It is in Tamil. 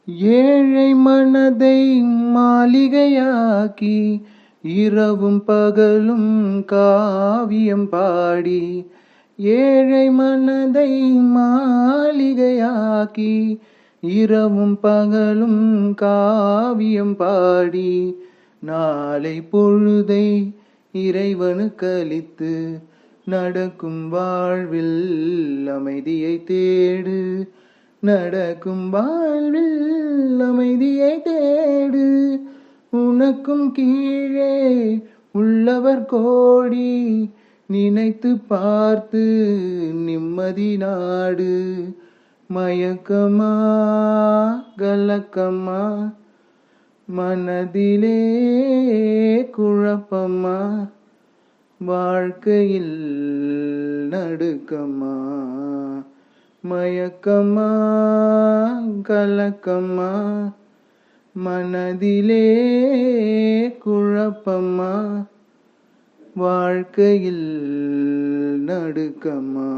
ஏழை மனதை மாளிகையாக்கி இரவும் பகலும் காவியம் பாடி, ஏழை மனதை மாளிகையாக்கி இரவும் பகலும் காவியம் பாடி, நாளை பொழுதை இறைவனுக்கு அளித்து நடக்கும் வாழ்வில் அமைதியை தேடு, நடக்கும் வாழ்வில் அமைதியை தேடு. உனக்கும் கீழே உள்ளவர் கோடி, நினைத்து பார்த்து நிம்மதி நாடு. மயக்கமா கலக்கமா மனதிலே குழப்பமா, வாழ்க்கையில் நடுக்கமா. மயக்கமா கலக்கமா மனதிலே குழப்பமா, வாழ்க்கையில் நடுக்கமா.